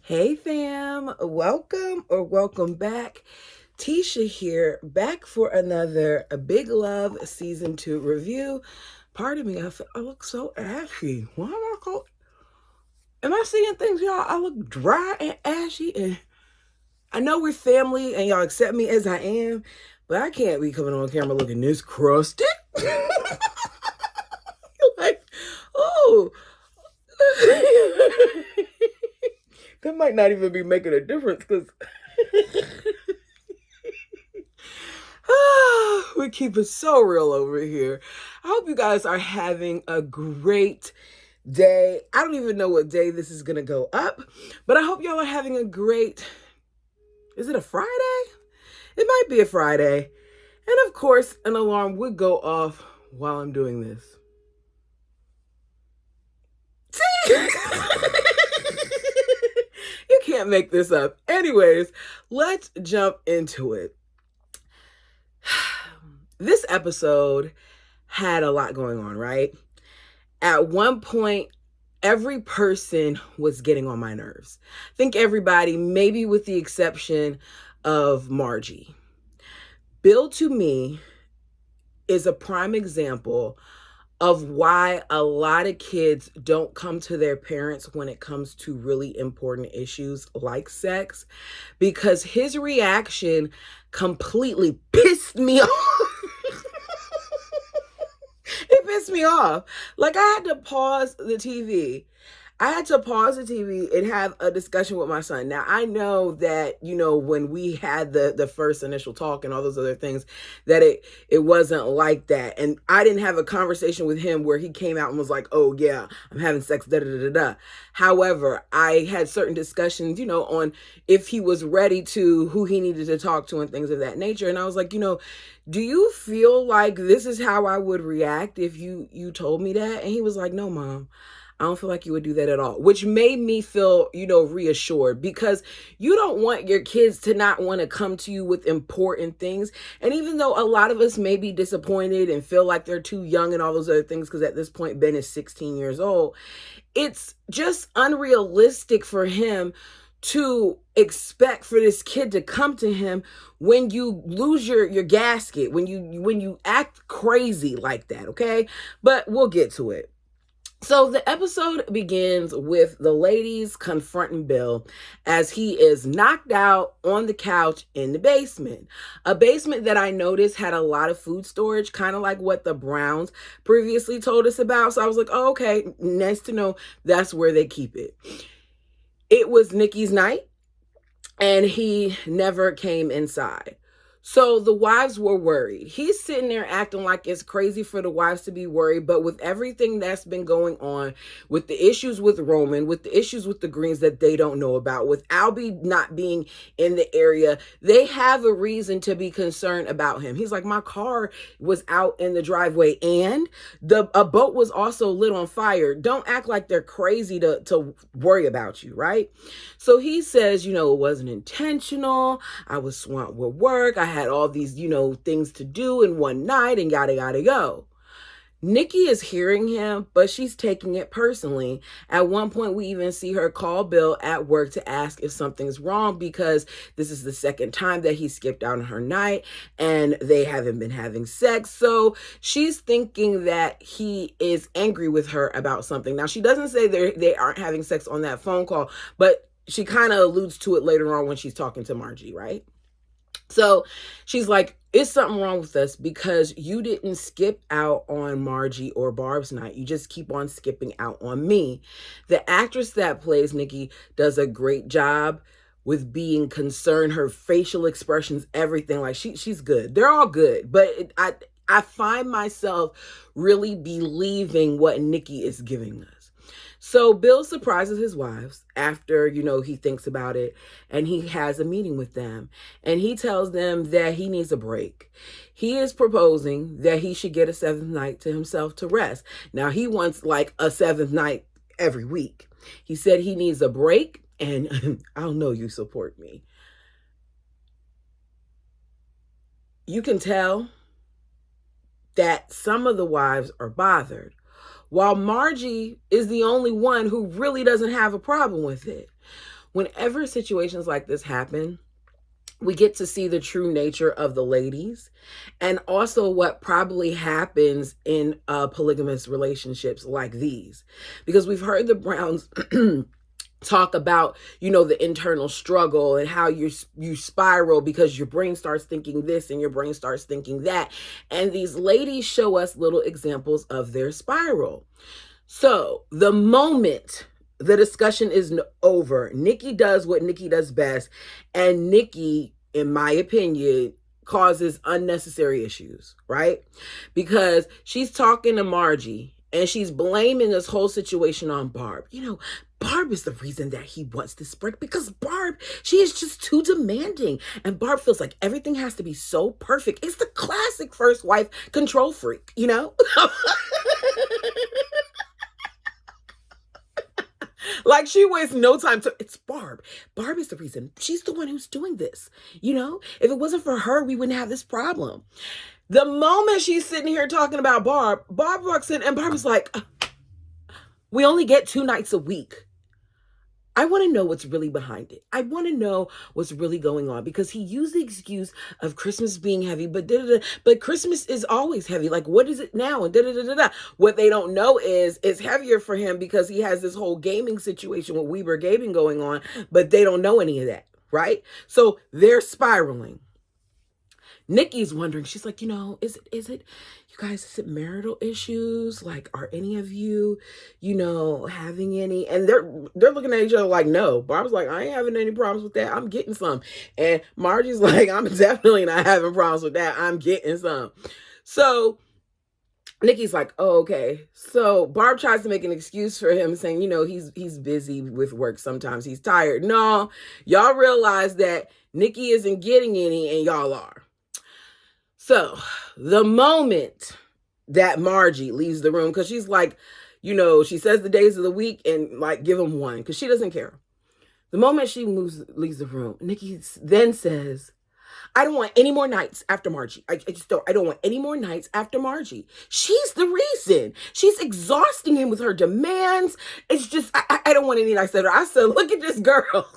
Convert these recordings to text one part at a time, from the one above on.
Hey fam, welcome back. Tisha here, back for another Big Love Season 2 review. Pardon me, I look so ashy. Why am am I seeing things, y'all? I look dry and ashy, and I know we're family and y'all accept me as I am, but I can't be coming on camera looking this crusty. Like, oh. That might not even be making a difference because we keep it so real over here. I hope you guys are having a great day. I don't even know what day this is going to go up, but I hope y'all are having a great. Is it a Friday? It might be a Friday. And of course, an alarm would go off while I'm doing this. See? You can't make this up. Anyways, let's jump into it. This episode had a lot going on, right? At one point, every person was getting on my nerves. I think everybody, maybe with the exception of Margie. Bill, to me, is a prime example of why a lot of kids don't come to their parents when it comes to really important issues like sex, because his reaction completely pissed me off. It pissed me off. Like, I had to pause the TV. I had to pause the TV and have a discussion with my son. Now, I know that, when we had the first initial talk and all those other things, that it wasn't like that. And I didn't have a conversation with him where he came out and was like, oh, yeah, I'm having sex, da da da da. However, I had certain discussions, on if he was ready to, who he needed to talk to and things of that nature. And I was like, do you feel like this is how I would react if you told me that? And he was like, no, Mom. I don't feel like you would do that at all, which made me feel, reassured, because you don't want your kids to not want to come to you with important things. And even though a lot of us may be disappointed and feel like they're too young and all those other things, because at this point, Ben is 16 years old, it's just unrealistic for him to expect for this kid to come to him when you lose your gasket, when you act crazy like that, okay? But we'll get to it. So the episode begins with the ladies confronting Bill as he is knocked out on the couch in the basement. A basement that I noticed had a lot of food storage, kind of like what the Browns previously told us about. So I was like, oh, okay, nice to know that's where they keep it. It was Nikki's night, and he never came inside. So the wives were worried. He's sitting there acting like it's crazy for the wives to be worried, but with everything that's been going on, with the issues with Roman, with the issues with the Greens that they don't know about, with Albie not being in the area, they have a reason to be concerned about him. He's like, my car was out in the driveway and a boat was also lit on fire. Don't act like they're crazy to worry about you, right? So he says, it wasn't intentional. I was swamped with work. I had all these, things to do in one night and yada, yada, go. Nikki is hearing him, but she's taking it personally. At one point, we even see her call Bill at work to ask if something's wrong, because this is the second time that he skipped out on her night and they haven't been having sex. So she's thinking that he is angry with her about something. Now, she doesn't say they aren't having sex on that phone call, but she kind of alludes to it later on when she's talking to Margie, right? So she's like, is something wrong with us because you didn't skip out on Margie or Barb's night. You just keep on skipping out on me. The actress that plays Nikki does a great job with being concerned. Her facial expressions, everything, like she's good. They're all good. But I find myself really believing what Nikki is giving us. So Bill surprises his wives after, he thinks about it, and he has a meeting with them, and he tells them that he needs a break. He is proposing that he should get a seventh night to himself to rest. Now, he wants like a seventh night every week. He said he needs a break, and I'll know you support me. You can tell that some of the wives are bothered, while Margie is the only one who really doesn't have a problem with it. whenever situations like this happen, we get to see the true nature of the ladies and also what probably happens in polygamous relationships like these. Because we've heard the Browns talk about, the internal struggle and how you spiral because your brain starts thinking this and your brain starts thinking that. And these ladies show us little examples of their spiral. So the moment the discussion is over, Nikki does what Nikki does best. And Nikki, in my opinion, causes unnecessary issues, right? Because she's talking to Margie and she's blaming this whole situation on Barb. Barb is the reason that he wants this break because Barb, she is just too demanding. And Barb feels like everything has to be so perfect. It's the classic first wife control freak, Like she wastes no time it's Barb. Barb is the reason. She's the one who's doing this. If it wasn't for her, we wouldn't have this problem. The moment she's sitting here talking about Barb walks in and Barb is like, we only get 2 nights a week. I want to know what's really behind it. I want to know what's really going on because he used the excuse of Christmas being heavy, but Christmas is always heavy. Like, what is it now? And What they don't know is it's heavier for him because he has this whole gaming situation with Weber Gaming going on, but they don't know any of that, right? So they're spiraling. Nikki's wondering, she's like, is it, you guys, is it marital issues? Like, are any of you, having any? And they're looking at each other like, no. Barb's like, I ain't having any problems with that. I'm getting some. And Margie's like, I'm definitely not having problems with that. I'm getting some. So Nikki's like, oh, okay. So Barb tries to make an excuse for him saying, he's busy with work. Sometimes he's tired. No, y'all realize that Nikki isn't getting any and y'all are. So the moment that Margie leaves the room, because she's like, she says the days of the week and like give them one because she doesn't care. The moment she leaves the room, Nikki then says, I don't want any more nights after Margie. I don't want any more nights after Margie. She's the reason. She's exhausting him with her demands. It's just, I don't want any nights after her. I said, look at this girl.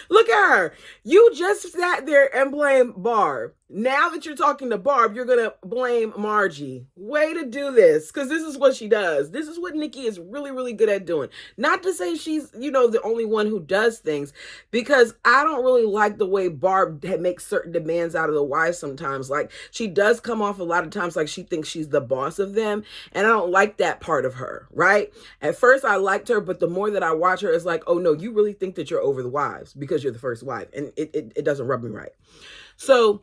Look at her. You just sat there and blamed Barb. Now that you're talking to Barb, you're going to blame Margie. Way to do this, because this is what she does. This is what Nikki is really, really good at doing. Not to say she's, the only one who does things, because I don't really like the way Barb makes certain demands out of the wives sometimes. Like, she does come off a lot of times like she thinks she's the boss of them, and I don't like that part of her, right? At first, I liked her, but the more that I watch her, it's like, oh, no, you really think that you're over the wives because you're the first wife, and it doesn't rub me right. So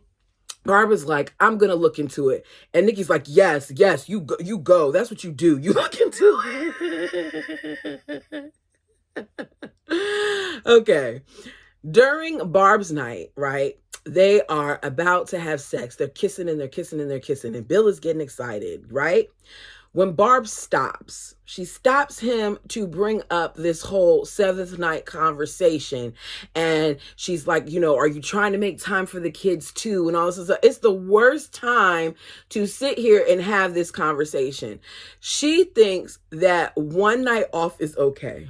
Barbara's like, I'm going to look into it. And Nikki's like, yes, you go. That's what you do. You look into it. Okay. During Barb's night, right, they are about to have sex. They're kissing and they're kissing and they're kissing. And Bill is getting excited, right? When Barb stops, she stops him to bring up this whole 7th night conversation. And she's like, are you trying to make time for the kids too? And all this stuff. It's the worst time to sit here and have this conversation. She thinks that one night off is okay.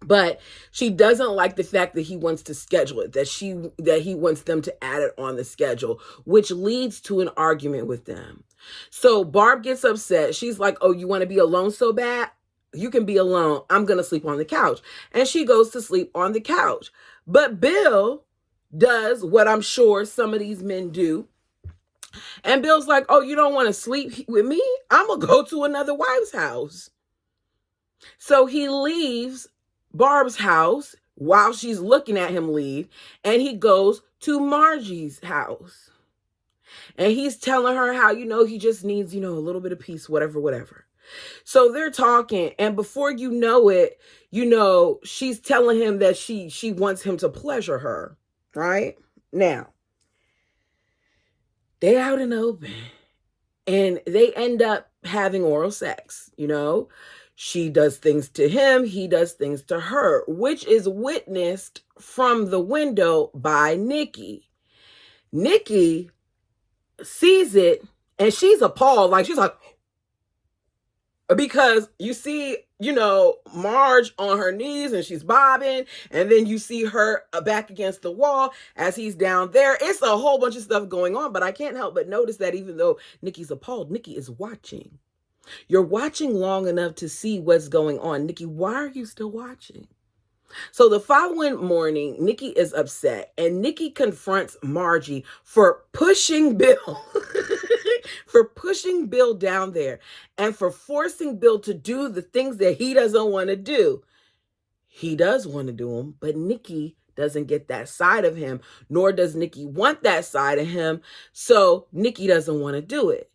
But she doesn't like the fact that he wants to schedule it, that he wants them to add it on the schedule, which leads to an argument with them. So Barb gets upset. She's like, oh, you want to be alone so bad? You can be alone. I'm going to sleep on the couch. And she goes to sleep on the couch. But Bill does what I'm sure some of these men do. And Bill's like, oh, you don't want to sleep with me? I'm going to go to another wife's house. So he leaves Barb's house while she's looking at him leave, and he goes to Margie's house. And he's telling her how, he just needs, a little bit of peace, whatever. So they're talking, and before you know it, she's telling him that she wants him to pleasure her, right? Now, they out in the open, and they end up having oral sex, She does things to him, he does things to her, which is witnessed from the window by Nikki. Nikki sees it and she's appalled. Like, she's like, because you see Marge on her knees and she's bobbing, and then you see her back against the wall as he's down there. It's a whole bunch of stuff going on, but I can't help but notice that even though Nikki's appalled, Nikki is watching. You're watching long enough to see what's going on. Nikki, why are you still watching? So the following morning, Nikki is upset, and Nikki confronts Margie for pushing Bill, for pushing Bill down there, and for forcing Bill to do the things that he doesn't want to do. He does want to do them, but Nikki doesn't get that side of him, nor does Nikki want that side of him, so Nikki doesn't want to do it.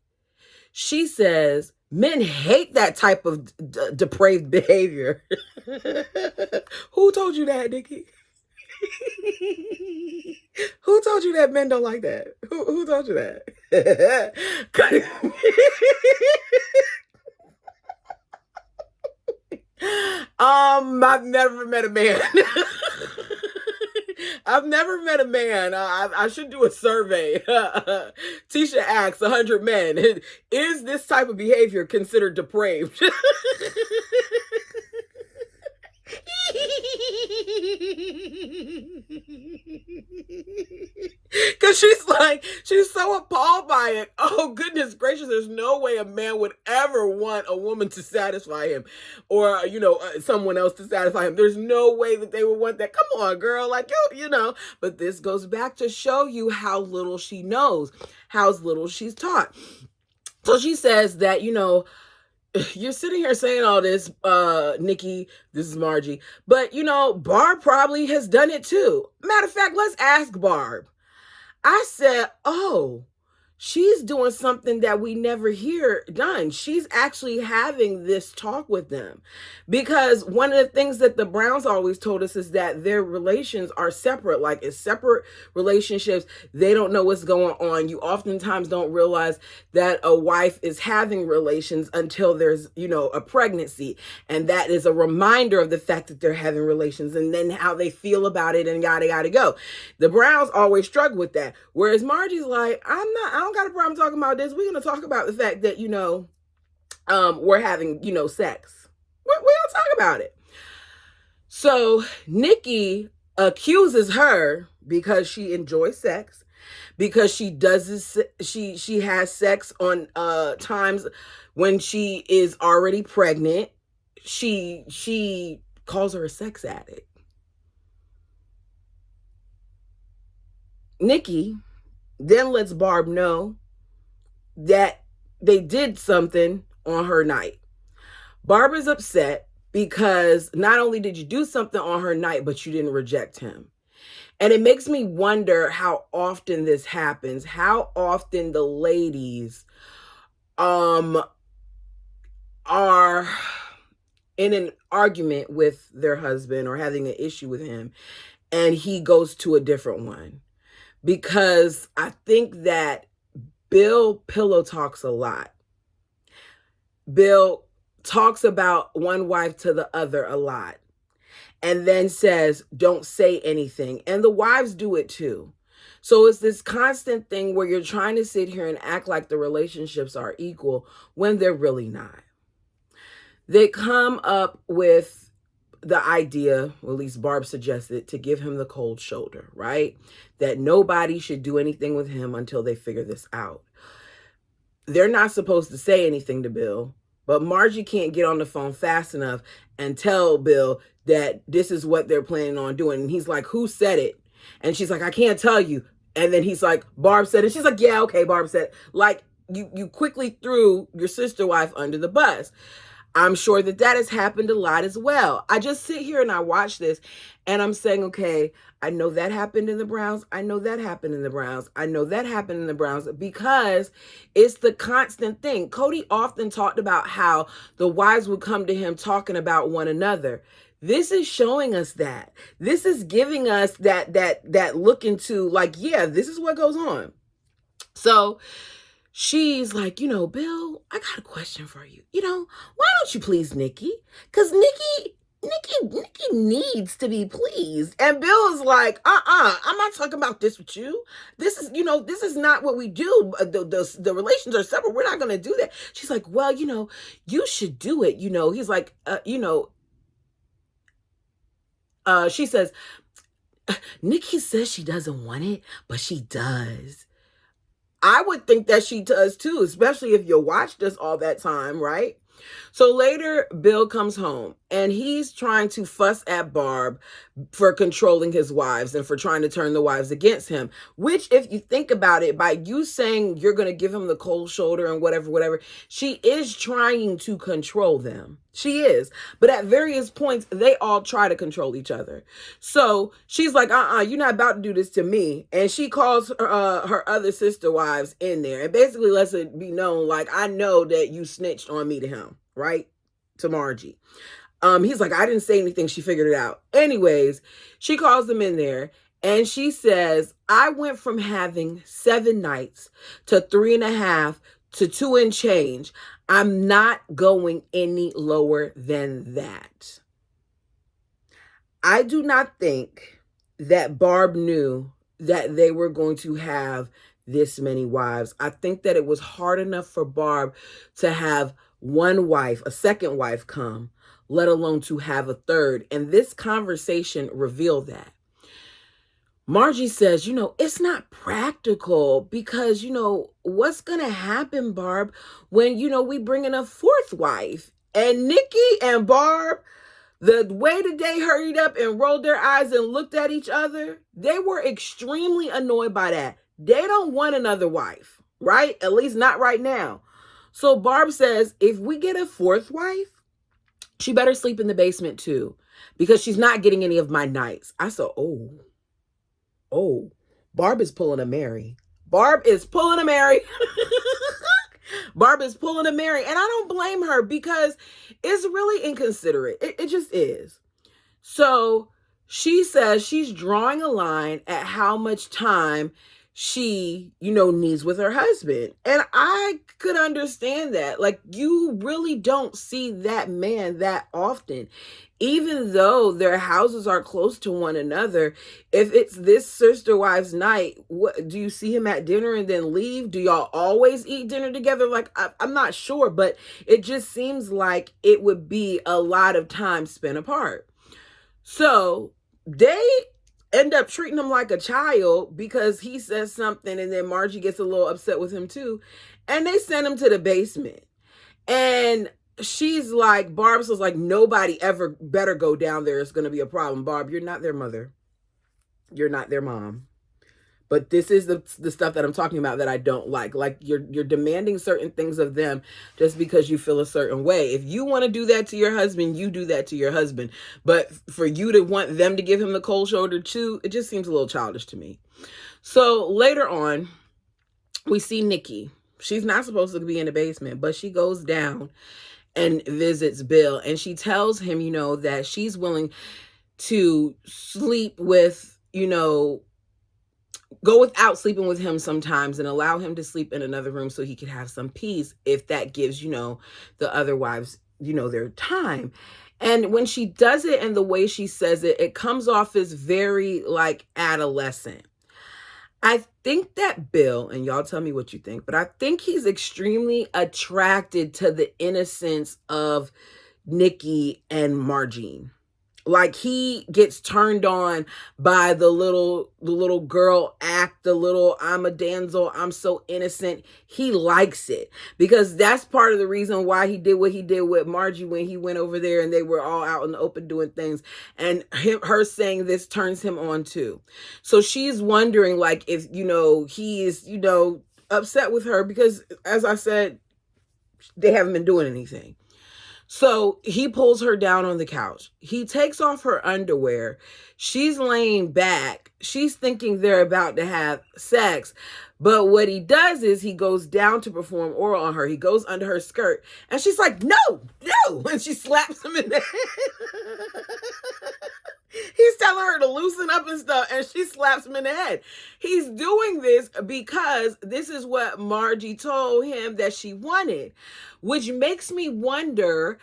She says, men hate that type of depraved behavior. Who told you that, Nikki? Who told you that men don't like that? Who told you that? I've never met a man. I've never met a man. I should do a survey. Tisha asks 100 men, is this type of behavior considered depraved? Because she's so appalled by it. Oh, goodness gracious. There's no way a man would ever want a woman to satisfy him, or, someone else to satisfy him. There's no way that they would want that. Come on, girl. But this goes back to show you how little she knows, how little she's taught. So she says that, you're sitting here saying all this, Nikki, this is Margie, but, Barb probably has done it too. Matter of fact, let's ask Barb. I said, oh, she's doing something that we never hear done. She's actually having this talk with them, because one of the things that the Browns always told us is that their relations are separate, like it's separate relationships. They don't know what's going on. You oftentimes don't realize that a wife is having relations until there's, a pregnancy. And that is a reminder of the fact that they're having relations, and then how they feel about it, and gotta go. The Browns always struggle with that. Whereas Margie's like, I don't got a problem talking about this. We're going to talk about the fact that, we're having, sex. We're going to talk about it. So Nikki accuses her, because she enjoys sex, because she does this, she has sex on times when she is already pregnant. She calls her a sex addict. Nikki then lets Barb know that they did something on her night. Barb is upset because not only did you do something on her night, but you didn't reject him. And it makes me wonder how often this happens, how often the ladies are in an argument with their husband or having an issue with him, and he goes to a different one. Because I think that Bill pillow talks a lot. Bill talks about one wife to the other a lot, and then says, don't say anything. And the wives do it too. So it's this constant thing where you're trying to sit here and act like the relationships are equal when they're really not. They come up with the idea, or at least Barb suggested, to give him the cold shoulder, right? That nobody should do anything with him until they figure this out. They're not supposed to say anything to Bill, but Margie can't get on the phone fast enough and tell Bill that this is what they're planning on doing. And he's like, who said it? And she's like, I can't tell you. And then he's like, Barb said it. She's like, yeah, okay, Barb said it. Like, you quickly threw your sister wife under the bus. I'm sure that has happened a lot as well. I just sit here and I watch this and I'm saying, okay, I know that happened in the Browns. I know that happened in the Browns. I know that happened in the Browns, because it's the constant thing. Cody often talked about how the wives would come to him talking about one another. This is showing us that. This is giving us that look into, like, yeah, this is what goes on. So she's like, Bill, I got a question for you. Why don't you please Nikki? Because Nikki Nikki needs to be pleased. And Bill is like, I'm not talking about this with you. This is, this is not what we do. The relations are separate. We're not going to do that. She's like, well, you should do it. He's like, she says, Nikki says she doesn't want it, but she does. I would think that she does too, especially if you watched us all that time, right? So later, Bill comes home and he's trying to fuss at Barb for controlling his wives and for trying to turn the wives against him, which, if you think about it, by you saying you're going to give him the cold shoulder and whatever, she is trying to control them. She is. But at various points, they all try to control each other. So she's like, you're not about to do this to me. And she calls her other sister wives in there and basically lets it be known, like, I know that you snitched on me to him, right? To Margie. He's like, I didn't say anything. She figured it out. Anyways, she calls them in there and she says, I went from having 7 nights to 3.5 to 2 and change. I'm not going any lower than that. I do not think that Barb knew that they were going to have this many wives. I think that it was hard enough for Barb to have one wife, a second wife come, let alone to have a third. And this conversation revealed that. Margie says, it's not practical because, what's going to happen, Barb, when, we bring in a fourth wife? And Nikki and Barb, the way that they hurried up and rolled their eyes and looked at each other, they were extremely annoyed by that. They don't want another wife, right? At least not right now. So Barb says, if we get a fourth wife, she better sleep in the basement too, because she's not getting any of my nights. I said, oh, Barb is pulling a Mary. Barb is pulling a Mary. Barb is pulling a Mary. And I don't blame her because it's really inconsiderate. It just is. So she says she's drawing a line at how much time she, needs with her husband. And I could understand that. Like, you really don't see that man that often. Even though their houses are close to one another, if it's this sister wives night, what do you see him at dinner and then leave? Do y'all always eat dinner together? Like, I'm not sure, but it just seems like it would be a lot of time spent apart. So they end up treating him like a child because he says something and then Margie gets a little upset with him too. And they send him to the basement. And she's like, Barb's was like, nobody ever better go down there. It's going to be a problem. Barb, you're not their mother. You're not their mom. But this is the stuff that I'm talking about that I don't like. Like, you're demanding certain things of them just because you feel a certain way. If you want to do that to your husband, you do that to your husband. But for you to want them to give him the cold shoulder too, it just seems a little childish to me. So later on, we see Nikki. She's not supposed to be in the basement, but she goes down and visits Bill. And she tells him, that she's willing to sleep with, go without sleeping with him sometimes and allow him to sleep in another room so he could have some peace if that gives, the other wives, their time. And when she does it and the way she says it, it comes off as very like adolescent. I think that Bill, and y'all tell me what you think, but I think he's extremely attracted to the innocence of Nikki and Margine. Like, he gets turned on by the little girl act, the little, I'm a damsel, I'm so innocent. He likes it because that's part of the reason why he did what he did with Margie when he went over there and they were all out in the open doing things. And her saying this turns him on too. So she's wondering, like, if, he is, upset with her because, as I said, they haven't been doing anything. So he pulls her down on the couch. He takes off her underwear. She's laying back. She's thinking they're about to have sex. But what he does is he goes down to perform oral on her. He goes under her skirt. And she's like, no. And she slaps him in the head. He's telling her to loosen up and stuff. And she slaps him in the head. He's doing this because this is what Margie told him that she wanted. Which makes me wonder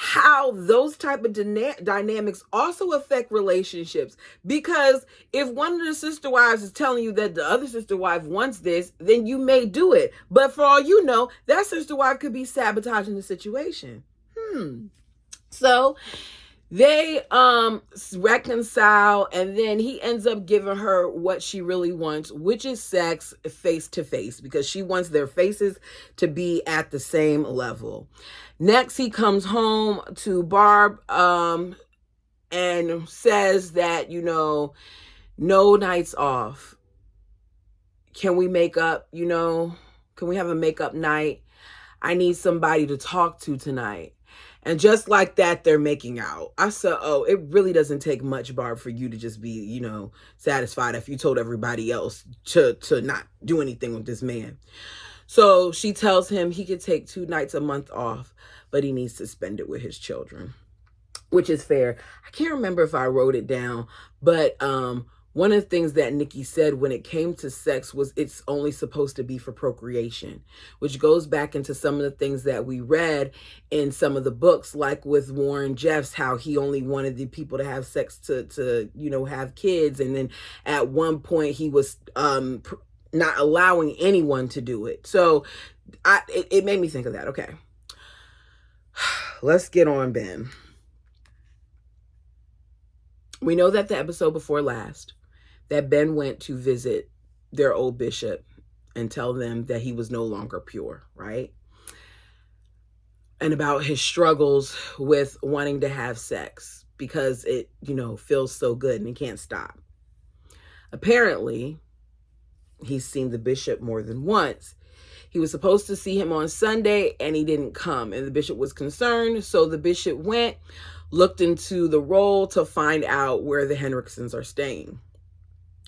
how those type of dynamics also affect relationships. Because if one of the sister wives is telling you that the other sister wife wants this, then you may do it. But for all you know, that sister wife could be sabotaging the situation. So they reconcile, and then he ends up giving her what she really wants, which is sex face to face, because she wants their faces to be at the same level. Next, he comes home to Barb and says that, no nights off. Can we make up? Can we have a makeup night? I need somebody to talk to tonight. And just like that, they're making out. I said, oh, it really doesn't take much, Barb, for you to just be, satisfied if you told everybody else to not do anything with this man. So she tells him he could take 2 nights a month off, but he needs to spend it with his children, which is fair. I can't remember if I wrote it down, but one of the things that Nikki said when it came to sex was it's only supposed to be for procreation, which goes back into some of the things that we read in some of the books, like with Warren Jeffs, how he only wanted the people to have sex to have kids. And then at one point he was not allowing anyone to do it. So it made me think of that. Okay. Let's get on Ben. We know that the episode before last, that Ben went to visit their old bishop and tell them that he was no longer pure, right? And about his struggles with wanting to have sex because it, feels so good and he can't stop. Apparently, he's seen the bishop more than once. He was supposed to see him on Sunday and he didn't come, and the bishop was concerned. So the bishop went, looked into the roll to find out where the Henriksons are staying.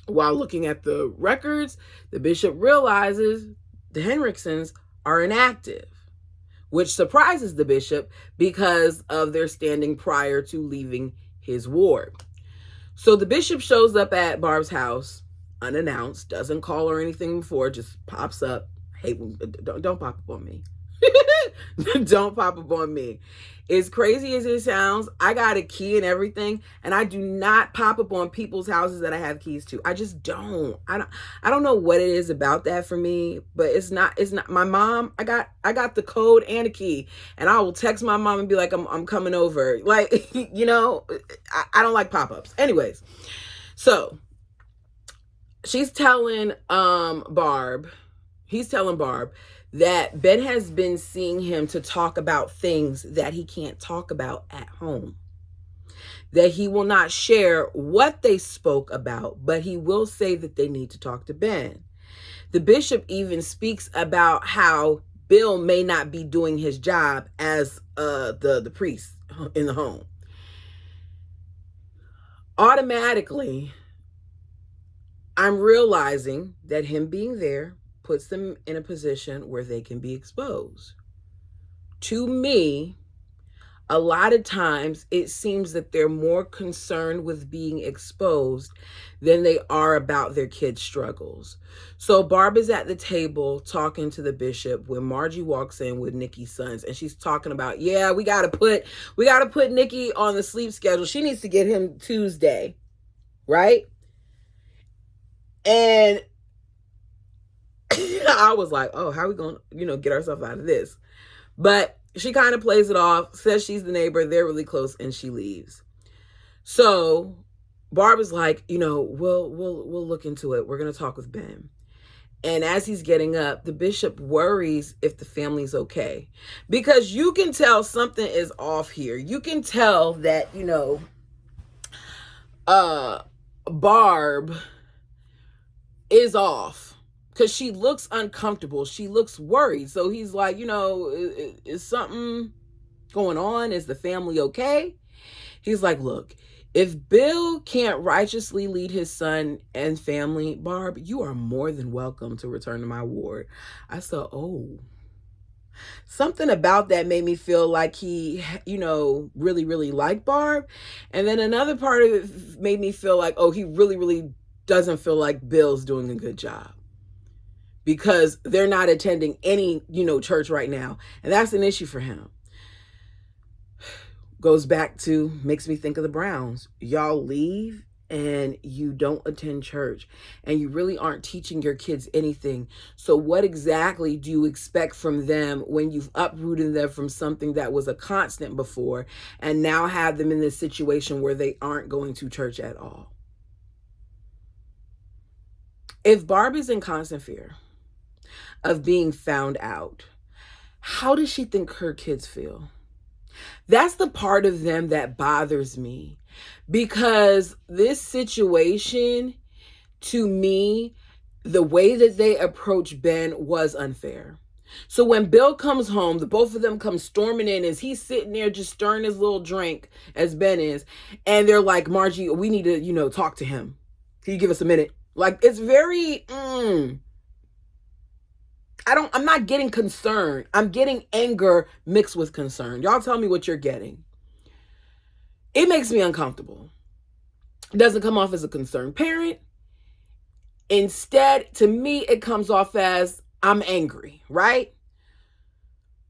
While looking at the records, the bishop realizes the Henriksons are inactive, which surprises the bishop because of their standing prior to leaving his ward. So the bishop shows up at Barb's house unannounced, doesn't call or anything before, just pops up. Hey, don't pop up on me. Don't pop up on me. As crazy as it sounds, I got a key and everything, and I do not pop up on people's houses that I have keys to. I just don't. I don't know what it is about that for me, but it's not my mom. I got the code and a key, and I will text my mom and be like, I'm coming over. Like, I don't like pop-ups. Anyways, so he's telling Barb that Ben has been seeing him to talk about things that he can't talk about at home. That he will not share what they spoke about, but he will say that they need to talk to Ben. The bishop even speaks about how Bill may not be doing his job as the priest in the home. Automatically, I'm realizing that him being there puts them in a position where they can be exposed. To me, a lot of times it seems that they're more concerned with being exposed than they are about their kids' struggles. So Barb is at the table talking to the bishop when Margie walks in with Nikki's sons, and she's talking about, yeah, we gotta put Nikki on the sleep schedule. She needs to get him Tuesday, right? And I was like, oh, how are we going to, get ourselves out of this? But she kind of plays it off, says she's the neighbor, they're really close, and she leaves. So Barb is like, we'll look into it. We're going to talk with Ben. And as he's getting up, the bishop worries if the family's okay. Because you can tell something is off here. You can tell that, Barb is off. Because she looks uncomfortable. She looks worried. So he's like, is something going on? Is the family okay? He's like, look, if Bill can't righteously lead his son and family, Barb, you are more than welcome to return to my ward. I said, oh. Something about that made me feel like he, really, really liked Barb. And then another part of it made me feel like, oh, he really, really doesn't feel like Bill's doing a good job. Because they're not attending any, church right now. And that's an issue for him. Goes back to, makes me think of the Browns. Y'all leave and you don't attend church and you really aren't teaching your kids anything. So what exactly do you expect from them when you've uprooted them from something that was a constant before and now have them in this situation where they aren't going to church at all? If Barb is in constant fear of being found out, how does she think her kids feel? That's the part of them that bothers me, because this situation, to me, the way that they approached Ben was unfair. So when Bill comes home, the both of them come storming in as he's sitting there just stirring his little drink, as Ben is, and they're like, Margie, we need to, talk to him. Can you give us a minute? Like, it's very, I'm not getting concerned. I'm getting anger mixed with concern. Y'all tell me what you're getting. It makes me uncomfortable. It doesn't come off as a concerned parent. Instead, to me, it comes off as I'm angry, right?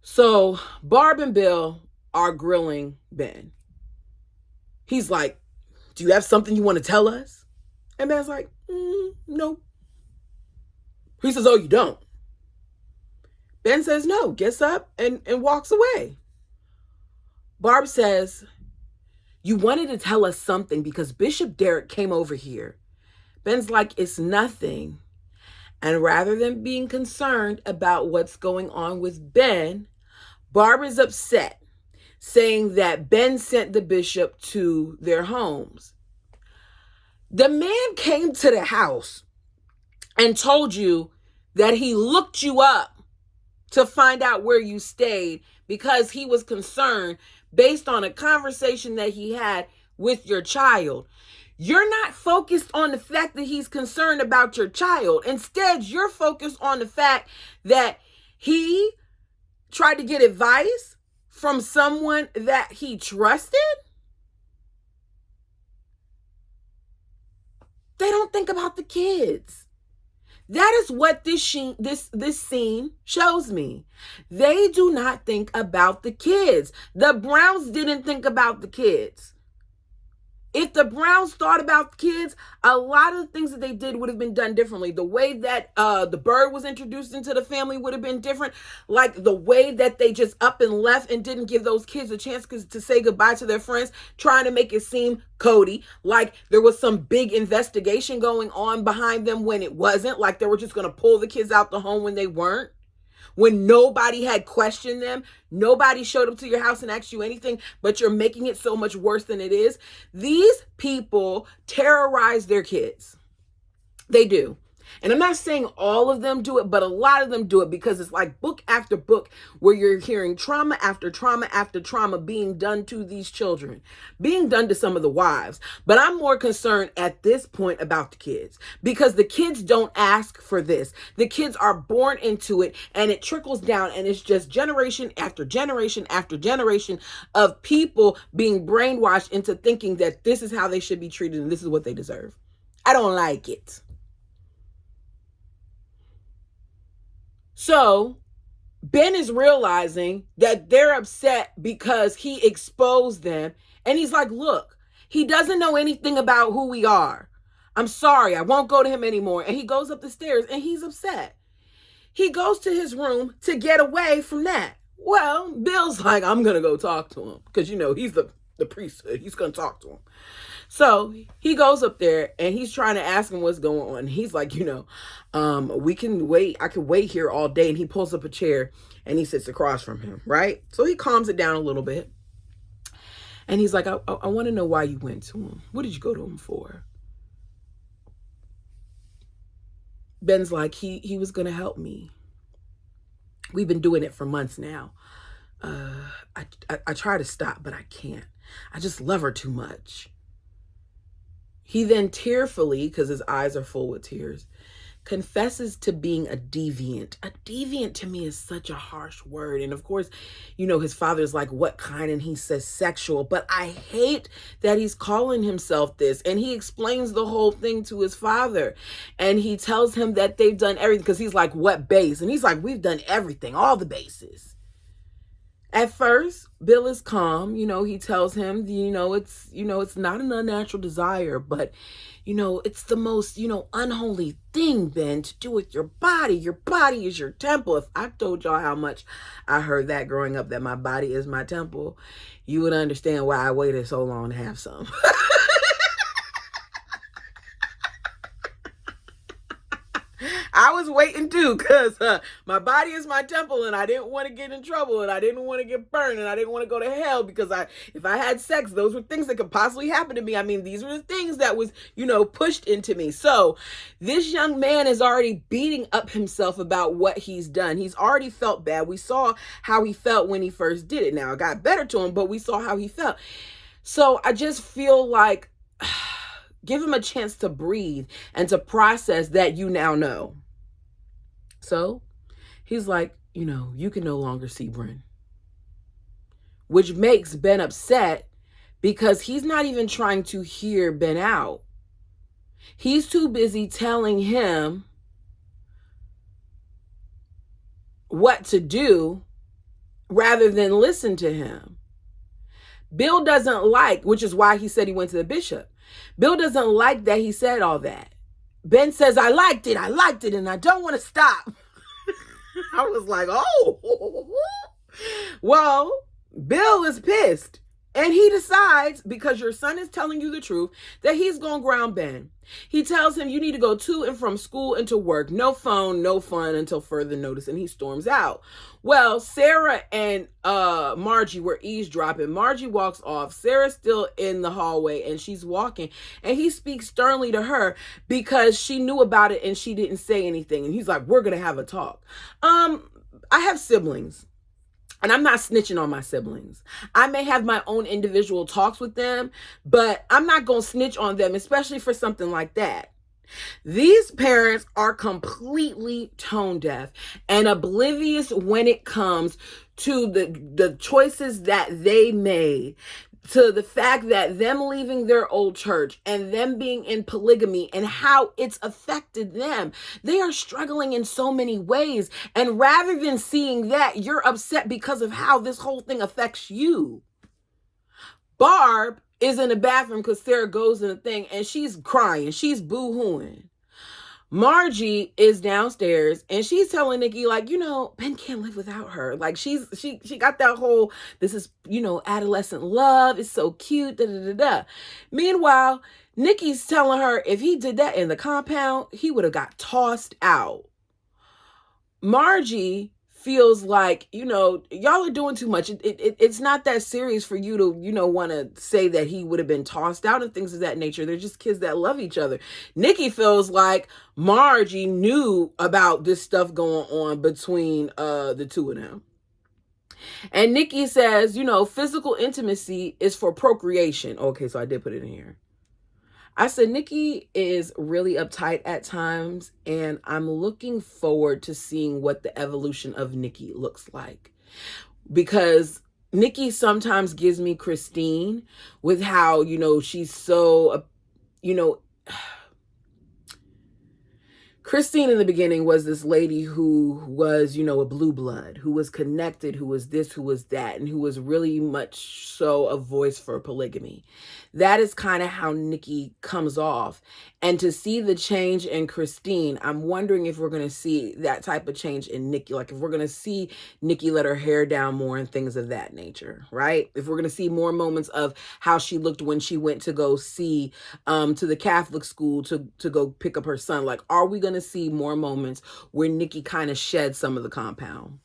So Barb and Bill are grilling Ben. He's like, do you have something you want to tell us? And Ben's like, no. He says, oh, you don't? Ben says no, gets up and walks away. Barb says, you wanted to tell us something because Bishop Derek came over here. Ben's like, it's nothing. And rather than being concerned about what's going on with Ben, Barb is upset, saying that Ben sent the bishop to their homes. The man came to the house and told you that he looked you up to find out where you stayed because he was concerned based on a conversation that he had with your child. You're not focused on the fact that he's concerned about your child. Instead, you're focused on the fact that he tried to get advice from someone that he trusted. They don't think about the kids. That is what this scene shows me. They do not think about the kids. The Browns didn't think about the kids. If the Browns thought about the kids, a lot of the things that they did would have been done differently. The way that the bird was introduced into the family would have been different. Like the way that they just up and left and didn't give those kids a chance to say goodbye to their friends, trying to make it seem, Cody, like there was some big investigation going on behind them when it wasn't. Like they were just going to pull the kids out the home when they weren't. When nobody had questioned them, nobody showed up to your house and asked you anything, but you're making it so much worse than it is. These people terrorize their kids. They do. And I'm not saying all of them do it, but a lot of them do it because it's like book after book where you're hearing trauma after trauma after trauma being done to these children, being done to some of the wives. But I'm more concerned at this point about the kids because the kids don't ask for this. The kids are born into it and it trickles down and it's just generation after generation after generation of people being brainwashed into thinking that this is how they should be treated and this is what they deserve. I don't like it. So Ben is realizing that they're upset because he exposed them. And he's like, look, he doesn't know anything about who we are. I'm sorry, I won't go to him anymore. And he goes up the stairs and he's upset. He goes to his room to get away from that. Well, Bill's like, I'm going to go talk to him because, he's the priesthood. He's going to talk to him. So he goes up there and he's trying to ask him what's going on. He's like, we can wait. I can wait here all day. And he pulls up a chair and he sits across from him, right? So he calms it down a little bit. And he's like, I want to know why you went to him. What did you go to him for? Ben's like, he was going to help me. We've been doing it for months now. I try to stop, but I can't. I just love her too much. He then tearfully, because his eyes are full with tears, confesses to being a deviant. A deviant to me is such a harsh word. And of course, his father's like, what kind? And he says sexual. But I hate that he's calling himself this. And he explains the whole thing to his father. And he tells him that they've done everything because he's like, what base? And he's like, we've done everything, all the bases. At first, Bill is calm. He tells him, it's not an unnatural desire, but, it's the most, unholy thing, Ben, to do with your body. Your body is your temple. If I told y'all how much I heard that growing up, that my body is my temple, you would understand why I waited so long to have some. I was waiting too, because my body is my temple, and I didn't want to get in trouble, and I didn't want to get burned, and I didn't want to go to hell, because if I had sex, those were things that could possibly happen to me. I mean, these were the things that was, pushed into me. So this young man is already beating up himself about what he's done. He's already felt bad. We saw how he felt when he first did it. Now, it got better to him, but we saw how he felt. So I just feel like give him a chance to breathe and to process that you now know. So he's like, you can no longer see Bryn, which makes Ben upset because he's not even trying to hear Ben out. He's too busy telling him what to do rather than listen to him. Bill doesn't like, which is why he said he went to the bishop. Bill doesn't like that he said all that. Ben says, I liked it, and I don't want to stop. I was like, oh. Well, Bill is pissed. And he decides, because your son is telling you the truth, that he's going to ground Ben. He tells him, you need to go to and from school and to work. No phone, no fun until further notice. And he storms out. Well, Sarah and Margie were eavesdropping. Margie walks off. Sarah's still in the hallway, and she's walking. And he speaks sternly to her because she knew about it and she didn't say anything. And he's like, we're going to have a talk. I have siblings. And I'm not snitching on my siblings. I may have my own individual talks with them, but I'm not going to snitch on them, especially for something like that. These parents are completely tone deaf and oblivious when it comes to the choices that they made, to the fact that them leaving their old church and them being in polygamy and how it's affected them. They are struggling in so many ways. And rather than seeing that, you're upset because of how this whole thing affects you. Barb is in the bathroom because Sarah goes in the thing and she's crying. She's boo-hooing. Margie is downstairs and she's telling Nikki, like, Ben can't live without her. Like, she got that whole, this is, adolescent love. It's so cute. Da, da, da, da. Meanwhile, Nikki's telling her if he did that in the compound, he would have got tossed out. Margie feels like, y'all are doing too much. It's not that serious for you to, want to say that he would have been tossed out and things of that nature. They're just kids that love each other. Nikki feels like Margie knew about this stuff going on between the two of them. And Nikki says, physical intimacy is for procreation. Okay, so I did put it in here. I said, Nikki is really uptight at times, and I'm looking forward to seeing what the evolution of Nikki looks like. Because Nikki sometimes gives me Christine with how, she's so, Christine in the beginning was this lady who was, a blue blood, who was connected, who was this, who was that, and who was really much so a voice for polygamy. That is kind of how Nikki comes off. And to see the change in Christine, I'm wondering if we're going to see that type of change in Nikki. Like if we're going to see Nikki let her hair down more and things of that nature, right? If we're going to see more moments of how she looked when she went to go see, to the Catholic school to go pick up her son. Like, are we going to see more moments where Nikki kind of sheds some of the compound?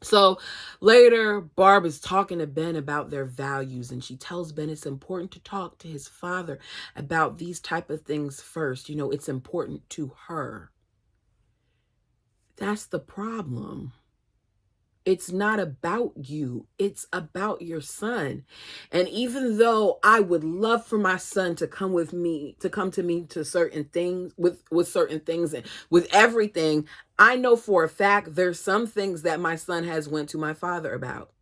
So later, Barb is talking to Ben about their values, and she tells Ben it's important to talk to his father about these type of things first. It's important to her. That's the problem. It's not about you. It's about your son. And even though I would love for my son to come to me to certain things, with certain things and with everything, I know for a fact there's some things that my son has went to my father about.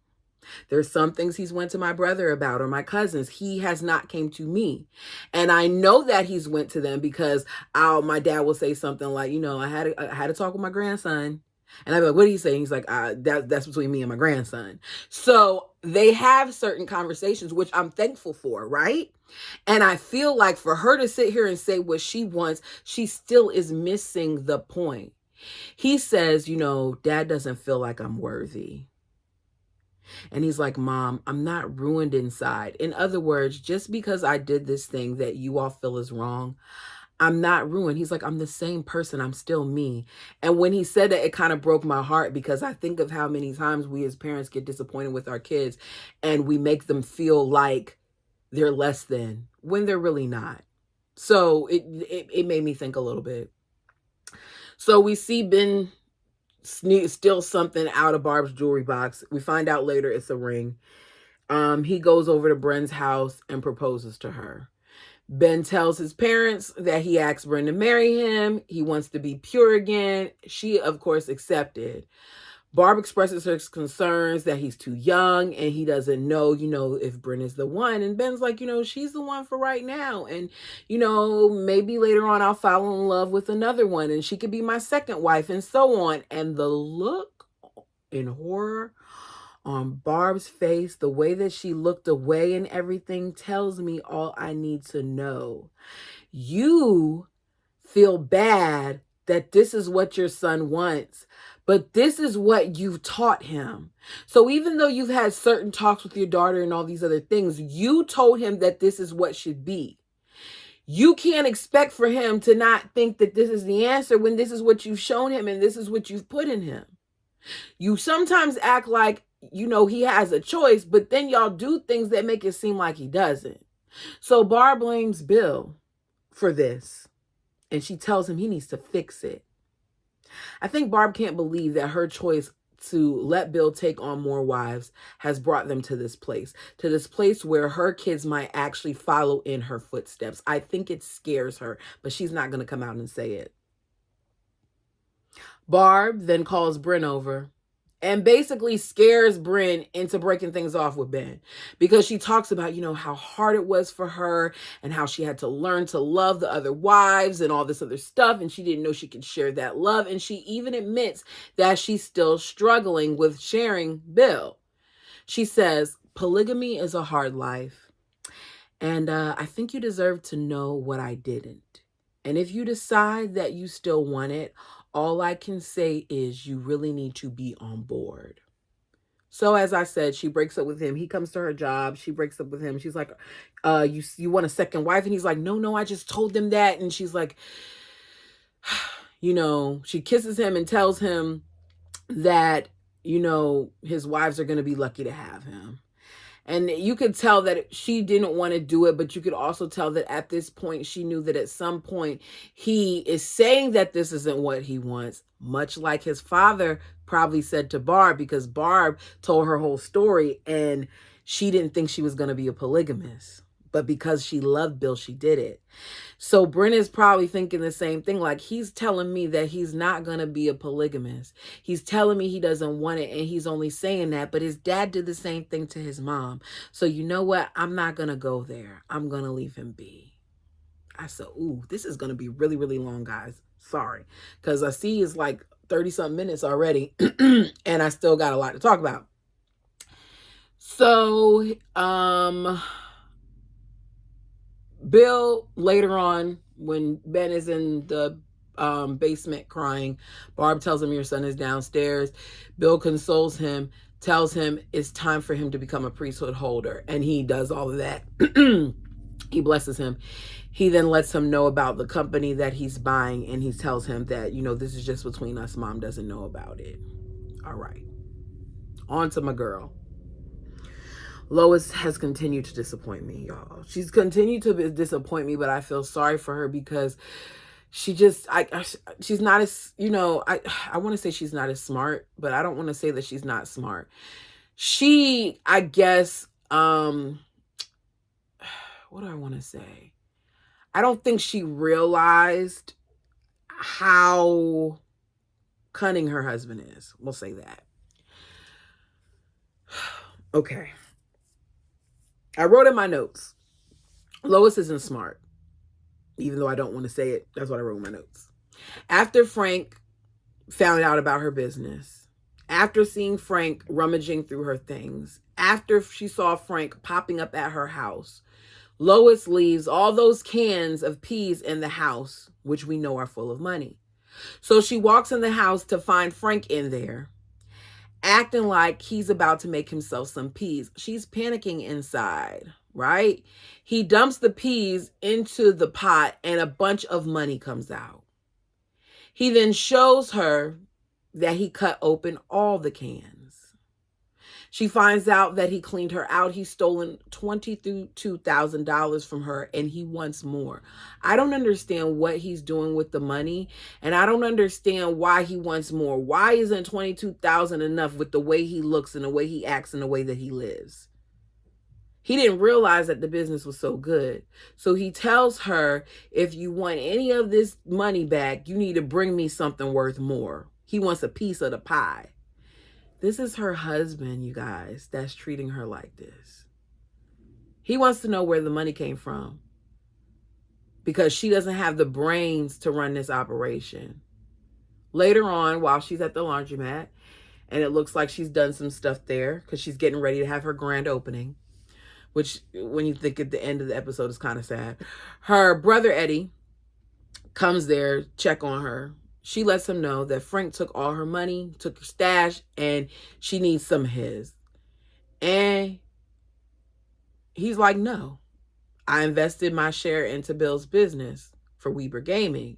There's some things he's went to my brother about or my cousins. He has not came to me. And I know that he's went to them because my dad will say something like, I had to talk with my grandson. And I'd be like, what are you saying? He's like, that's between me and my grandson. So they have certain conversations, which I'm thankful for, right? And I feel like for her to sit here and say what she wants, she still is missing the point. He says, Dad doesn't feel like I'm worthy. And he's like, Mom, I'm not ruined inside. In other words, just because I did this thing that you all feel is wrong, I'm not ruined. He's like, I'm the same person. I'm still me. And when he said that, it kind of broke my heart, because I think of how many times we as parents get disappointed with our kids and we make them feel like they're less than when they're really not. So it made me think a little bit. So we see Ben steal something out of Barb's jewelry box. We find out later it's a ring. He goes over to Bren's house and proposes to her. Ben tells his parents that he asked Bren to marry him. He wants to be pure again. She, of course, accepted. Barb expresses her concerns that he's too young and he doesn't know, if Bren is the one. And Ben's like, she's the one for right now. And, maybe later on I'll fall in love with another one and she could be my second wife and so on. And the look in horror on Barb's face, the way that she looked away and everything, tells me all I need to know. You feel bad that this is what your son wants, but this is what you've taught him. So even though you've had certain talks with your daughter and all these other things, you told him that this is what should be. You can't expect for him to not think that this is the answer when this is what you've shown him and this is what you've put in him. You sometimes act like, he has a choice, but then y'all do things that make it seem like he doesn't. So Barb blames Bill for this, and she tells him he needs to fix it. I think Barb can't believe that her choice to let Bill take on more wives has brought them to this place where her kids might actually follow in her footsteps. I think it scares her, but she's not going to come out and say it. Barb then calls Bren over and basically scares Bren into breaking things off with Ben, because she talks about, how hard it was for her and how she had to learn to love the other wives and all this other stuff. And she didn't know she could share that love. And she even admits that she's still struggling with sharing Bill. She says, polygamy is a hard life. And I think you deserve to know what I didn't. And if you decide that you still want it, all I can say is you really need to be on board. So as I said, she breaks up with him. He comes to her job. She breaks up with him. She's like, you want a second wife? And he's like, no, I just told them that. And she's like, she kisses him and tells him that, his wives are going to be lucky to have him. And you could tell that she didn't want to do it, but you could also tell that at this point, she knew that at some point he is saying that this isn't what he wants, much like his father probably said to Barb, because Barb told her whole story and she didn't think she was going to be a polygamist. But because she loved Bill, she did it. So Bren is probably thinking the same thing. Like, he's telling me that he's not going to be a polygamist. He's telling me he doesn't want it. And he's only saying that. But his dad did the same thing to his mom. So you know what? I'm not going to go there. I'm going to leave him be. I said, ooh, this is going to be really, really long, guys. Sorry. Because I see it's like 30-something minutes already. And I still got a lot to talk about. So, Bill, later on, when Ben is in the basement crying, Barb tells him your son is downstairs. Bill consoles him, tells him it's time for him to become a priesthood holder. And he does all of that. He blesses him. He then lets him know about the company that he's buying. And he tells him that, this is just between us. Mom doesn't know about it. All right. On to my girl. Lois has continued to disappoint me, y'all. She's continued to disappoint me, but I feel sorry for her because she just, she's not as, I want to say she's not as smart, but I don't want to say that she's not smart. She, I guess, what do I want to say? I don't think she realized how cunning her husband is. We'll say that. Okay. I wrote in my notes, Lois isn't smart. Even though I don't want to say it, that's what I wrote in my notes. After Frank found out about her business. After seeing Frank rummaging through her things, after she saw Frank popping up at her house, Lois leaves all those cans of peas in the house, which we know are full of money. So she walks in the house to find Frank in there, acting like he's about to make himself some peas. She's panicking inside, right? He dumps the peas into the pot and a bunch of money comes out. He then shows her that he cut open all the cans. She finds out that he cleaned her out. He's stolen $22,000 from her and he wants more. I don't understand what he's doing with the money, and I don't understand why he wants more. Why isn't $22,000 enough with the way he looks and the way he acts and the way that he lives? He didn't realize that the business was so good. So he tells her, if you want any of this money back, you need to bring me something worth more. He wants a piece of the pie. This is her husband, you guys, that's treating her like this. He wants to know where the money came from because she doesn't have the brains to run this operation. Later on, while she's at the laundromat, and it looks like she's done some stuff there because she's getting ready to have her grand opening, which when you think at the end of the episode is kind of sad. Her brother Eddie comes there, check on her. She lets him know that Frank took all her money, took her stash, and she needs some of his. And he's like, no, I invested my share into Bill's business for Weber Gaming.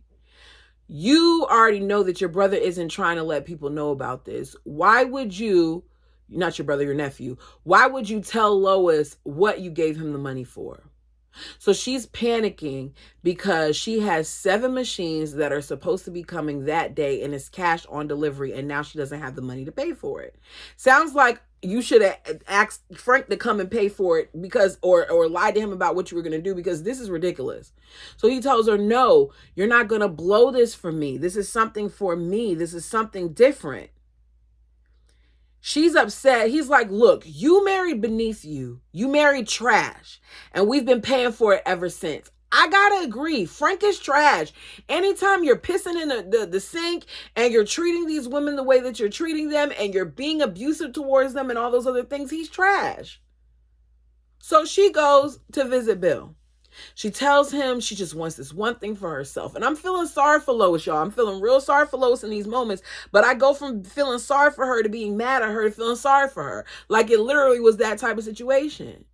You already know that your brother isn't trying to let people know about this. Why would you, not your brother, your nephew, why would you tell Lois what you gave him the money for? So she's panicking because she has 7 machines that are supposed to be coming that day and it's cash on delivery, and now she doesn't have the money to pay for it. Sounds like you should have asked Frank to come and pay for it because, or lied to him about what you were going to do, because this is ridiculous. So he tells her, no, you're not going to blow this for me. This is something for me. This is something different. She's upset. He's like, look, you married beneath you. You married trash. And we've been paying for it ever since. I gotta agree. Frank is trash. Anytime you're pissing in the sink and you're treating these women the way that you're treating them and you're being abusive towards them and all those other things, he's trash. So she goes to visit Bill. She tells him she just wants this one thing for herself. And I'm feeling sorry for Lois, y'all. I'm feeling real sorry for Lois in these moments. But I go from feeling sorry for her to being mad at her to feeling sorry for her. Like it literally was that type of situation.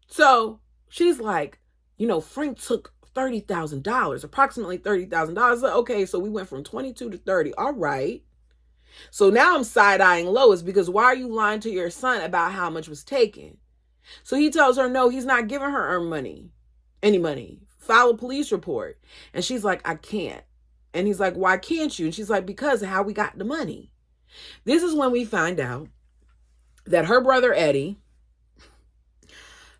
So she's like, you know, Frank took $30,000, approximately $30,000. Like, okay, so we went from 22 to 30. All right. So now I'm side-eyeing Lois because why are you lying to your son about how much was taken? So he tells her, no, he's not giving her any money. File a police report. And she's like, I can't. And he's like, why can't you? And she's like, because of how we got the money. This is when we find out that her brother Eddie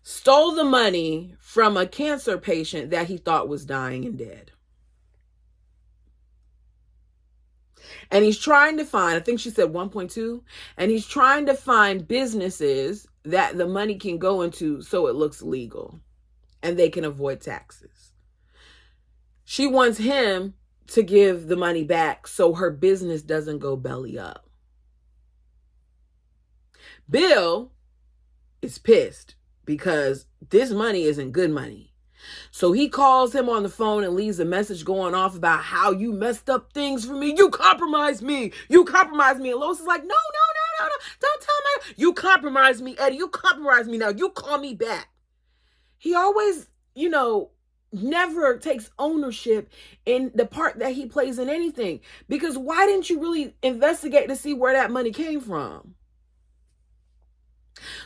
stole the money from a cancer patient that he thought was dying and dead. And he's trying to find, I think she said 1.2, and he's trying to find businesses that the money can go into so it looks legal and they can avoid taxes. She wants him to give the money back so her business doesn't go belly up. Bill is pissed because this money isn't good money. So he calls him on the phone and leaves a message going off about how you messed up things for me. You compromised me. You compromised me. And Lois is like, no. Don't tell me. You compromised me, Eddie. You compromised me. Now you call me back. He always, never takes ownership in the part that he plays in anything. Because why didn't you really investigate to see where that money came from?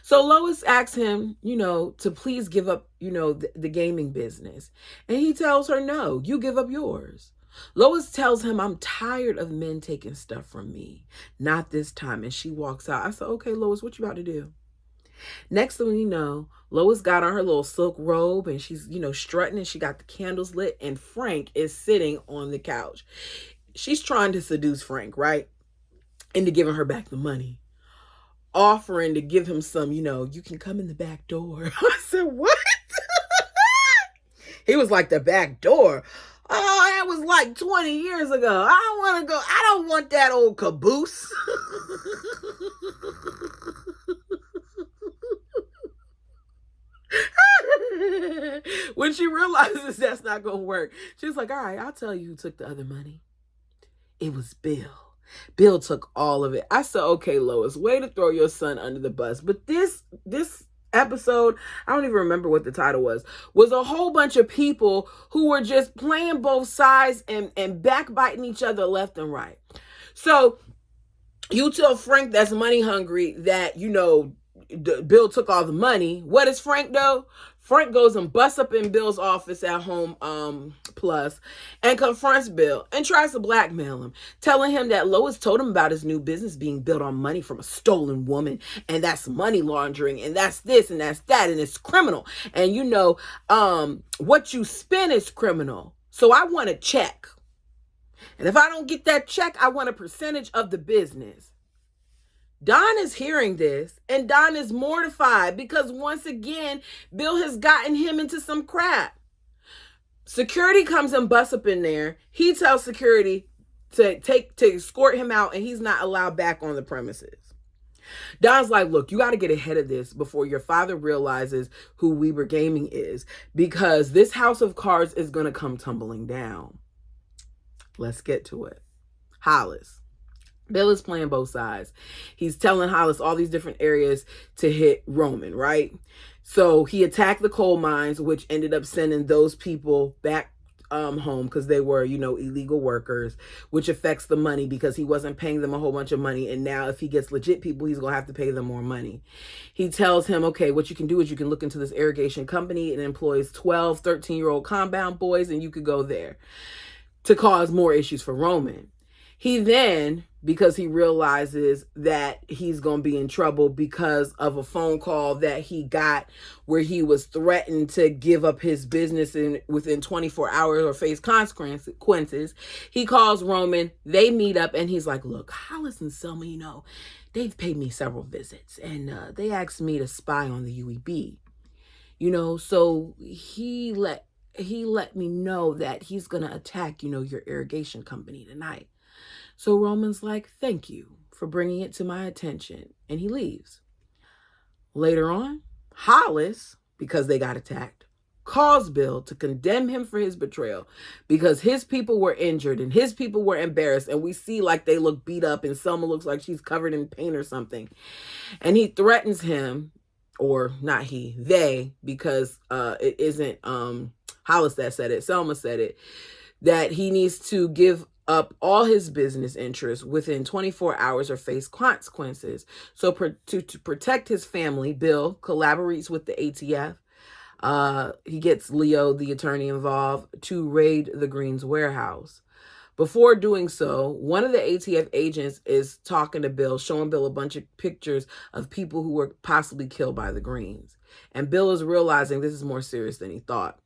So Lois asks him, to please give up, the gaming business. And he tells her, no, you give up yours. Lois tells him, I'm tired of men taking stuff from me. Not this time. And she walks out. I said, okay, Lois, what you about to do? Next thing you know, Lois got on her little silk robe and she's, strutting, and she got the candles lit, and Frank is sitting on the couch. She's trying to seduce Frank, right? Into giving her back the money. Offering to give him some, you can come in the back door. I said, what? He was like, the back door. Oh, that was like 20 years ago. I don't want to go. I don't want that old caboose. When she realizes that's not going to work, she's like, all right, I'll tell you who took the other money. It was Bill. Bill took all of it. I said, okay, Lois, way to throw your son under the bus. But this episode, I don't even remember what the title was a whole bunch of people who were just playing both sides and backbiting each other left and right. So you tell Frank that's money hungry that, Bill took all the money. What does Frank do? Frank goes and busts up in Bill's office at Home Plus and confronts Bill and tries to blackmail him, telling him that Lois told him about his new business being built on money from a stolen woman, and that's money laundering, and that's this and that's that, and it's criminal. And what you spend is criminal. So I want a check. And if I don't get that check, I want a percentage of the business. Don is hearing this, and Don is mortified because once again, Bill has gotten him into some crap. Security comes and busts up in there. He tells security to escort him out, and he's not allowed back on the premises. Don's like, look, you got to get ahead of this before your father realizes who Weber Gaming is, because this house of cards is going to come tumbling down. Let's get to it. Hollis. Bill is playing both sides. He's telling Hollis all these different areas to hit Roman, right? So he attacked the coal mines, which ended up sending those people back home because they were, illegal workers, which affects the money because he wasn't paying them a whole bunch of money. And now if he gets legit people, he's going to have to pay them more money. He tells him, okay, what you can do is you can look into this irrigation company. It employs 12, 13-year-old compound boys, and you could go there to cause more issues for Roman. He then, because he realizes that he's going to be in trouble because of a phone call that he got where he was threatened to give up his business within 24 hours or face consequences, he calls Roman. They meet up, and he's like, look, Hollis and Selma, they've paid me several visits, and they asked me to spy on the UEB. So he let me know that he's going to attack, your irrigation company tonight. So Roman's like, thank you for bringing it to my attention. And he leaves. Later on, Hollis, because they got attacked, calls Bill to condemn him for his betrayal because his people were injured and his people were embarrassed. And we see like they look beat up and Selma looks like she's covered in paint or something. And he threatens him, or not he, they, because it isn't Hollis that said it, Selma said it, that he needs to give up all his business interests within 24 hours or face consequences. So to protect his family, Bill collaborates with the ATF. He gets Leo, the attorney, involved to raid the Greens warehouse. Before doing so, one of the ATF agents is talking to Bill, showing Bill a bunch of pictures of people who were possibly killed by the Greens. And Bill is realizing this is more serious than he thought.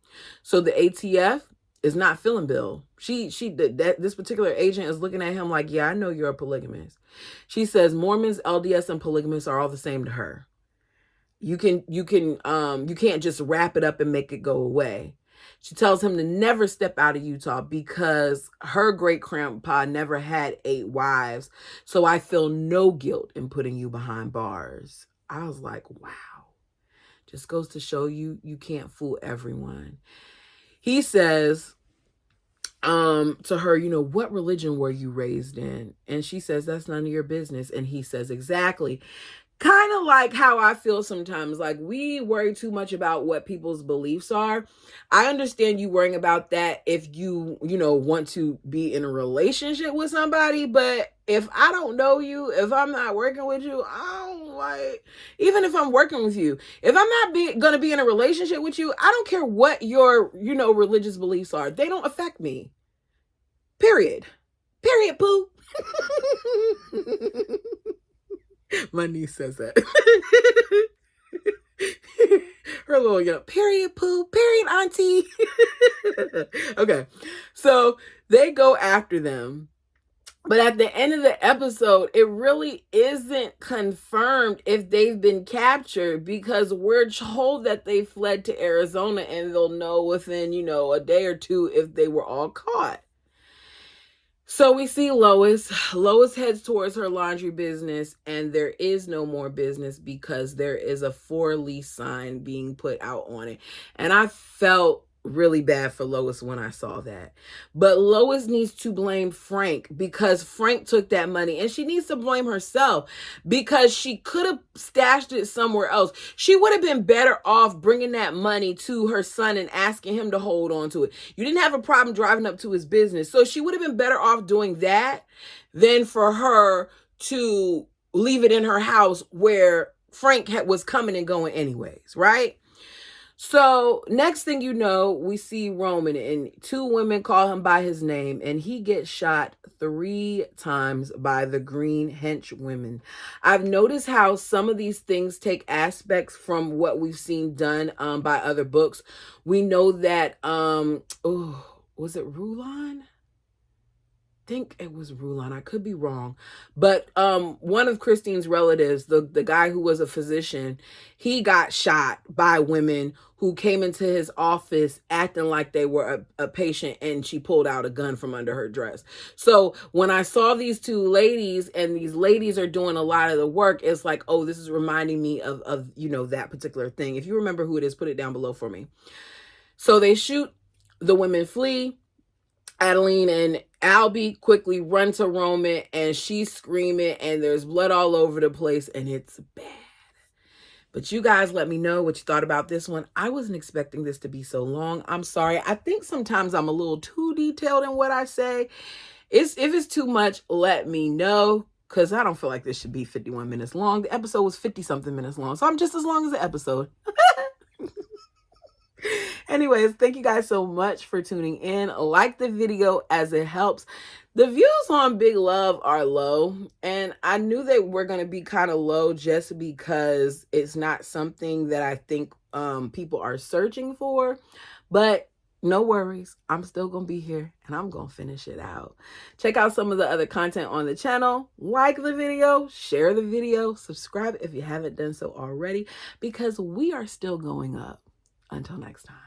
So the ATF is not feeling Bill. This particular agent is looking at him like, yeah, I know you're a polygamist. She says Mormons, LDS, and polygamists are all the same to her. You can't just wrap it up and make it go away. She tells him to never step out of Utah because her great grandpa never had 8 wives. So I feel no guilt in putting you behind bars. I was like, wow. Just goes to show you can't fool everyone. He says to her, what religion were you raised in? And she says, that's none of your business. And he says, exactly. Kind of like how I feel sometimes, like we worry too much about what people's beliefs are. I understand you worrying about that if you want to be in a relationship with somebody, but if I don't know you, if I'm not working with you, even if I'm working with you, if I'm not going to be in a relationship with you, I don't care what your, religious beliefs are. They don't affect me. Period. Period, poo. My niece says that. Her little, period, poo, period, auntie. Okay. So they go after them. But at the end of the episode, it really isn't confirmed if they've been captured because we're told that they fled to Arizona and they'll know within, a day or two if they were all caught. So we see Lois. Lois heads towards her laundry business, and there is no more business because there is a for lease sign being put out on it. And I felt really bad for Lois when I saw that. But Lois needs to blame Frank because Frank took that money, and she needs to blame herself because she could have stashed it somewhere else. She would have been better off bringing that money to her son and asking him to hold on to it. You didn't have a problem driving up to his business. So she would have been better off doing that than for her to leave it in her house where Frank was coming and going anyways, right? So next thing you know, we see Roman and two women call him by his name, and he gets shot 3 times by the green henchwomen. I've noticed how some of these things take aspects from what we've seen done by other books. We know that was it Rulon? Think it was Rulon. I could be wrong. But one of Christine's relatives, the guy who was a physician, he got shot by women who came into his office acting like they were a patient, and she pulled out a gun from under her dress. So when I saw these two ladies, and these ladies are doing a lot of the work, it's like, oh, this is reminding me of you know, that particular thing. If you remember who it is, put it down below for me. So they shoot, the women flee. Adeline and Albie quickly run to Roman, and she's screaming, and there's blood all over the place, and it's bad. But you guys let me know what you thought about this one. I wasn't expecting this to be so long. I'm sorry. I think sometimes I'm a little too detailed in what I say. If it's too much, let me know, because I don't feel like this should be 51 minutes long. The episode was 50-something minutes long, so I'm just as long as the episode. Anyways, thank you guys so much for tuning in. Like the video as it helps. The views on Big Love are low, and I knew they were going to be kind of low just because it's not something that I think people are searching for. But no worries. I'm still going to be here, and I'm going to finish it out. Check out some of the other content on the channel. Like the video, share the video, subscribe if you haven't done so already, because we are still going up. Until next time.